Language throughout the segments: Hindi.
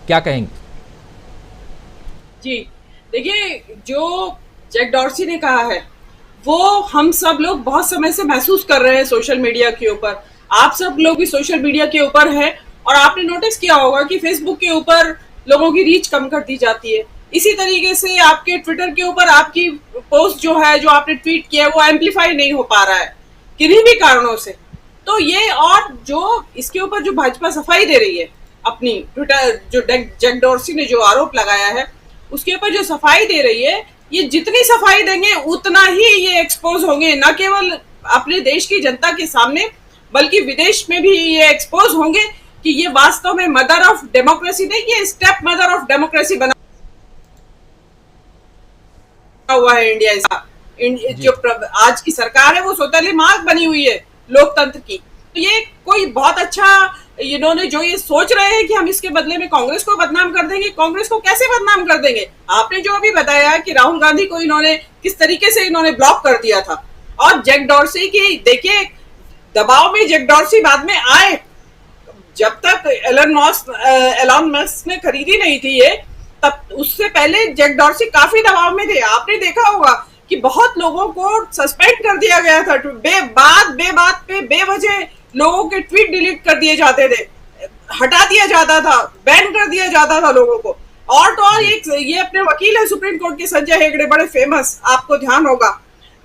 क्या कहेंगे? जी, देखिए, जो जैक डॉर्सी ने कहा है वो हम सब लोग बहुत समय से महसूस कर रहे हैं सोशल मीडिया के ऊपर। आप सब लोग भी सोशल मीडिया के ऊपर हैं और आपने नोटिस किया होगा कि फेसबुक के ऊपर लोगों की रीच कम कर दी जाती है। इसी तरीके से आपके ट्विटर के ऊपर आपकी पोस्ट जो है, जो आपने ट्वीट किया है, वो एम्पलीफाई नहीं हो पा रहा है किन्हीं भी कारणों से। तो ये, और जो इसके ऊपर जो भाजपा सफाई दे रही है अपनी, ट्विटर जो जैक डॉर्सी ने जो आरोप लगाया है उसके ऊपर जो सफाई दे रही है, ये जितनी सफाई देंगे उतना ही ये एक्सपोज होंगे, न केवल अपने देश की जनता के सामने बल्कि विदेश में भी ये एक्सपोज होंगे कि ये वास्तव में मदर ऑफ डेमोक्रेसी नहीं, ये स्टेप मदर ऑफ डेमोक्रेसी बना हुआ है इंडिया। जो जी। आज की सरकार है वो सोतली मार्ग बनी हुई है लोकतंत्र की। तो ये कोई बहुत अच्छा, इन्होंने जो ये सोच रहे हैं कि हम इसके बदले में कांग्रेस को बदनाम कर देंगे, कांग्रेस को कैसे बदनाम कर देंगे? आपने जो अभी बताया कि राहुल गांधी को इन्होंने किस तरीके से इन्होंने ब्लॉक कर दिया था, और जैक डॉर्सी की देखिए, दबाव में जैक डॉर्सी बाद में आए। जब तक एलन मस्क ने खरीदी नहीं थी ये, तब उससे पहले जैक डॉर्सी काफी दबाव में थे। आपने देखा होगा कि बहुत लोगों को सस्पेंड कर दिया गया था, बेबात पे बेवजह लोगों के ट्वीट डिलीट कर दिए जाते थे, हटा दिया जाता था, बैन कर दिया जाता था लोगों को। और तो और जी। एक ये अपने वकील है सुप्रीम कोर्ट के, संजय हेगड़े, बड़े फेमस, आपको ध्यान होगा,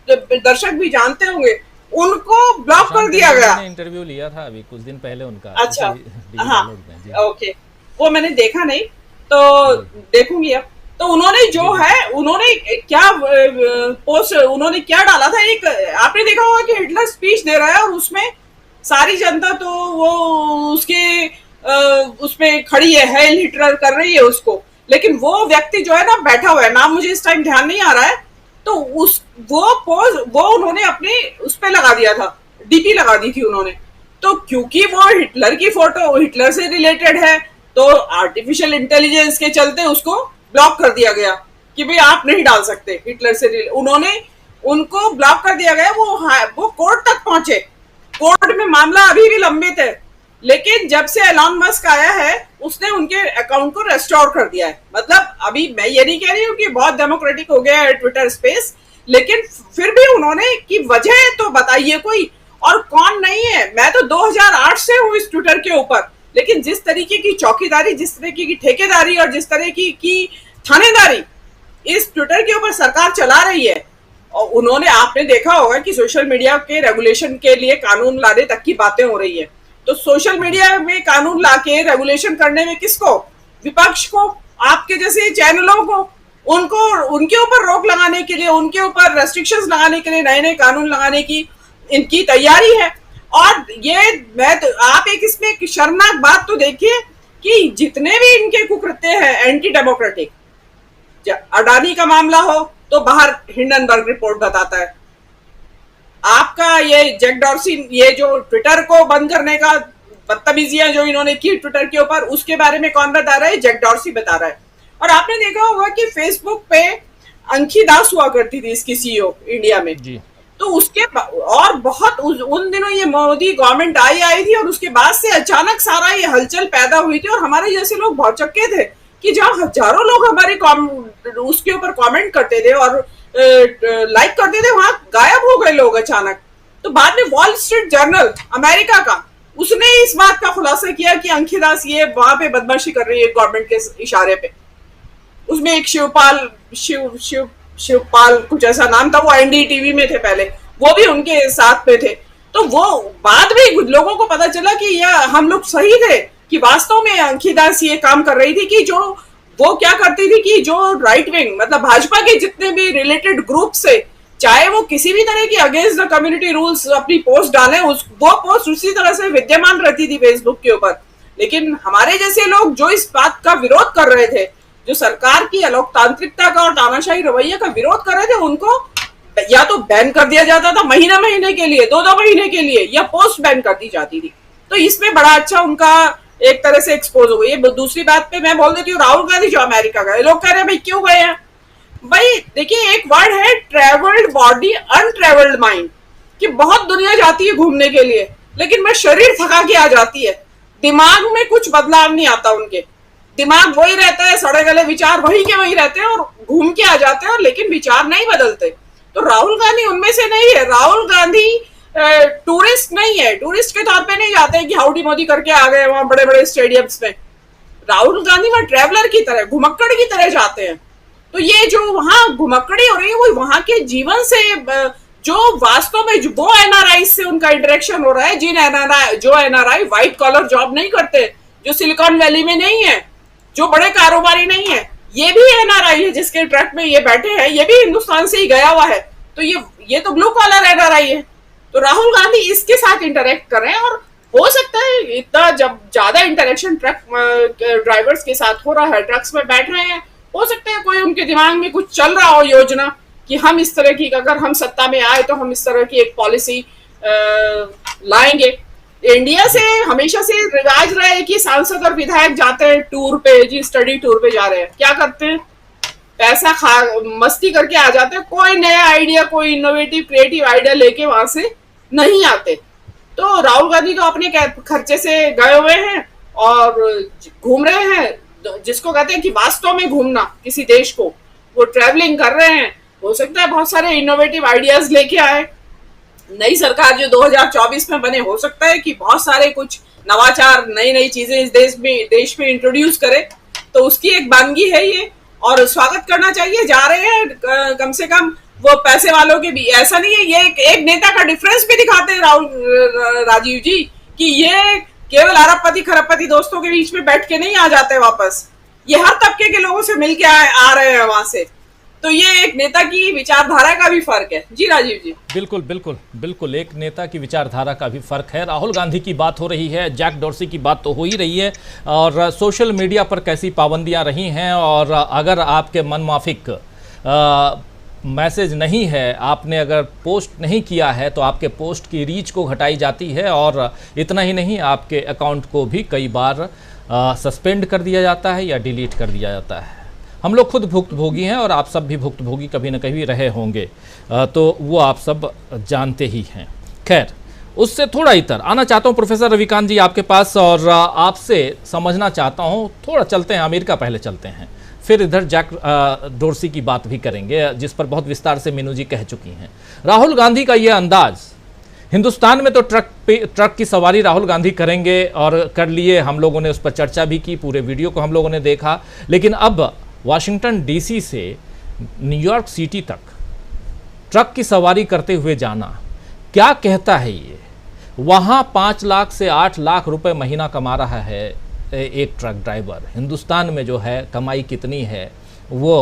तो दर्शक भी जानते होंगे, उनको ब्लॉक कर प्रशांत दिया किशोर जी गया। ने इंटरव्यू लिया था अभी कुछ दिन पहले उनका, अच्छा, इसी डी हाँ, डायलॉग में। जी। ओके, वो मैंने देखा नहीं, तो जी। देखूंगी अब। तो उन्होंने जी। जो जी। है, उन्होंने क्या पोस्ट उन्होंने क्या डाला था, एक आपने देखा होगा कि हिटलर स्पीच दे रहा है और उसमें सारी जनता तो वो उसके उसमें खड़ी है, हेल हिटलर कर रही है उसको, लेकिन वो व्यक्ति जो है ना बैठा हुआ है, नाम मुझे इस टाइम ध्यान नहीं आ रहा है, तो उस वो पोज वो उन्होंने अपने उस पे लगा दिया था, डीपी लगा दी थी उन्होंने। तो क्योंकि वो हिटलर की फोटो हिटलर से रिलेटेड है, तो आर्टिफिशियल इंटेलिजेंस के चलते उसको ब्लॉक कर दिया गया कि भाई आप नहीं डाल सकते हिटलर से उन्होंने उनको ब्लॉक कर दिया गया। वो कोर्ट तक पहुंचे, कोर्ट में मामला अभी भी लंबित है, लेकिन जब से एलॉन मस्क आया है उसने उनके अकाउंट को रेस्टोर कर दिया है। मतलब अभी मैं ये नहीं कह रही हूँ कि बहुत डेमोक्रेटिक हो गया है ट्विटर स्पेस, लेकिन फिर भी उन्होंने की वजह तो बताइए कोई, और कौन नहीं है। मैं तो 2008 से हूँ इस ट्विटर के ऊपर, लेकिन जिस तरीके की चौकीदारी, जिस तरीके की ठेकेदारी और जिस तरह की थानेदारी इस ट्विटर के ऊपर सरकार चला रही है, और उन्होंने, आपने देखा होगा कि सोशल मीडिया के रेगुलेशन के लिए कानून लाने तक की बातें हो रही है। तो सोशल जी। मीडिया में कानून लाके रेगुलेशन करने में किसको? विपक्ष को, आपके जैसे चैनलों को, उनको उनके ऊपर रोक लगाने के लिए, उनके ऊपर रेस्ट्रिक्शंस लगाने के लिए, नए नए कानून लगाने की इनकी तैयारी है। और ये मैं तो, आप एक इसमें एक शर्मनाक बात तो देखिए कि जितने भी इनके कुकृत्य हैं एंटी डेमोक्रेटिक, अडानी का मामला हो तो बाहर हिंडनबर्ग रिपोर्ट बताता है, आपका ये जैक डॉर्सी, ये जो ट्विटर को बंद करने का बदतमीजियां जो इन्होंने की ट्विटर के ऊपर, उसके बारे में कौन बता रहा है? जैक डॉर्सी बता रहा है। और आपने देखा होगा कि फेसबुक पे अंकी दास हुआ करती थी इसकी सीईओ इंडिया में, जी। तो उसके और बहुत उन दिनों ये मोदी गवर्नमेंट आई थी, और उसके बाद से अचानक सारा ये हलचल पैदा हुई थी, और हमारे जैसे लोग बहुत चक्के थे कि जहाँ हजारों लोग हमारे उसके ऊपर कमेंट करते थे और लाइक करते थे, वहां गायब हो गए लोग अचानक। तो बाद में वॉल स्ट्रीट जर्नल अमेरिका का, उसने इस बात का खुलासा किया कि अंकी दास ये वहां पे बदमाशी कर रही है गवर्नमेंट के इशारे पे। उसमें एक शिवपाल कुछ ऐसा नाम था, वो एनडीटीवी में थे पहले, वो भी उनके साथ में थे। तो वो बाद में लोगों को पता चला कि यह हम लोग सही थे, कि वास्तव में अंकीदास ये काम कर रही थी कि जो वो क्या करती थी कि जो राइट विंग, मतलब भाजपा के जितने भी रिलेटेड ग्रुप से, चाहे वो किसी भी तरह की अगेंस्ट द कम्युनिटी रूल्स अपनी पोस्ट डालें, वो पोस्ट उसी तरह से विद्यमान रहती थी फेसबुक के ऊपर। लेकिन हमारे जैसे लोग जो इस बात का विरोध कर रहे थे, जो सरकार की अलोकतांत्रिकता का और तानाशाही रवैये का विरोध कर रहे थे, उनको या तो बैन कर दिया जाता था महीना महीने के लिए, दो दो महीने के लिए, या पोस्ट बैन कर दी जाती थी। तो इसमें बड़ा अच्छा उनका एक तरह से एक्सपोज हो गई। दूसरी बात पे मैं बोल देती हूँ, राहुल गांधी जो अमेरिका गए, लोग कह रहे हैं भाई क्यों गए हैं? भाई देखिए, एक वर्ड है ट्रेवल्ड बॉडी अनट्रेवल्ड माइंड, कि बहुत दुनिया जाती है घूमने के लिए, लेकिन मैं शरीर थका के आ जाती है, दिमाग में कुछ बदलाव नहीं आता उनके। दिमाग वही रहता है, सड़े गले विचार वही के वही रहते हैं और घूम के आ जाते हैं, लेकिन विचार नहीं बदलते। तो राहुल गांधी उनमें से नहीं है। राहुल गांधी टूरिस्ट नहीं है, टूरिस्ट के तौर पे नहीं जाते हैं कि हाउडी मोदी करके आ गए वहां बड़े बड़े स्टेडियम्स में। राहुल गांधी वहां ट्रेवलर की तरह, घुमक्कड़ की तरह जाते हैं। तो ये जो वहां घुमक्कड़ी हो रही है वो वहां के जीवन से, जो वास्तव में वो एनआरआई से उनका इंटरेक्शन हो रहा है, जो एनआरआई व्हाइट कॉलर जॉब नहीं करते, जो सिलिकॉन वैली में नहीं है, जो बड़े कारोबारी नहीं है, ये भी एनआरआई है जिसके ट्रक में ये बैठे हैं, ये भी हिंदुस्तान से ही गया हुआ है। तो ये तो ब्लू कॉलर एनआरआई है। तो राहुल गांधी इसके साथ इंटरेक्ट कर रहे हैं, और हो सकता है इतना जब ज्यादा इंटरेक्शन ट्रक ड्राइवर्स के साथ हो रहा है, ट्रक्स में बैठ रहे हैं, हो सकता है कोई उनके दिमाग में कुछ चल रहा हो योजना कि हम इस तरह की, अगर हम सत्ता में आए तो हम इस तरह की एक पॉलिसी लाएंगे। इंडिया से हमेशा से रिवाज रहा है कि सांसद और विधायक जाते हैं टूर पे, जी स्टडी टूर पे जा रहे हैं, क्या करते हैं, पैसा खा मस्ती करके आ जाते हैं, कोई नया आइडिया, कोई इनोवेटिव क्रिएटिव आइडिया लेके वहां से नहीं आते। तो राहुल गांधी तो अपने खर्चे से गए हुए हैं और घूम रहे हैं, जिसको कहते हैं कि वास्तव में घूमना किसी देश को, वो ट्रैवलिंग कर रहे हैं। हो सकता है बहुत सारे इनोवेटिव आइडियाज लेके आए, नई सरकार जो 2024 में बने, हो सकता है कि बहुत सारे कुछ नवाचार, नई नई चीजें इस देश में इंट्रोड्यूस करे। तो उसकी एक बानगी है ये, और स्वागत करना चाहिए। जा रहे हैं कम से कम वो पैसे वालों के भी, ऐसा नहीं है, ये एक नेता का डिफरेंस भी दिखाते हैं राजीव जी, कि ये केवल अरबपति खरबपति दोस्तों के बीच में बैठ के नहीं आ जाते वापस, ये हर तबके के लोगों से मिलके आ रहे हैं वहां से। तो ये एक नेता की विचारधारा का भी फर्क है। जी राजीव जी। बिल्कुल बिल्कुल बिल्कुल, एक नेता की विचारधारा का भी फर्क है। राहुल गांधी की बात हो रही है, जैक डॉर्सी की बात तो हो ही रही है, और सोशल मीडिया पर कैसी पाबंदियां रही हैं, और अगर आपके मन माफिक मैसेज नहीं है, आपने अगर पोस्ट नहीं किया है, तो आपके पोस्ट की रीच को घटाई जाती है, और इतना ही नहीं, आपके अकाउंट को भी कई बार सस्पेंड कर दिया जाता है या डिलीट कर दिया जाता है। हम लोग खुद भुक्तभोगी हैं, और आप सब भी भुक्तभोगी कभी न कभी रहे होंगे, तो वो आप सब जानते ही हैं। खैर, उससे थोड़ा इतर आना चाहता हूँ प्रोफेसर रविकांत जी आपके पास, और आपसे समझना चाहता हूँ, थोड़ा चलते हैं अमेरिका, पहले चलते हैं, फिर इधर जैक डॉर्सी की बात भी करेंगे, जिस पर बहुत विस्तार से मीनू जी कह चुकी हैं। राहुल गांधी का ये अंदाज, हिंदुस्तान में तो ट्रक की सवारी राहुल गांधी करेंगे, और कर लिए, हम लोगों ने उस पर चर्चा भी की, पूरे वीडियो को हम लोगों ने देखा। लेकिन अब वाशिंगटन डीसी से न्यूयॉर्क सिटी तक ट्रक की सवारी करते हुए जाना, क्या कहता है ये? वहाँ 5 लाख से 8 लाख रुपए महीना कमा रहा है एक ट्रक ड्राइवर। हिंदुस्तान में जो है कमाई कितनी है वो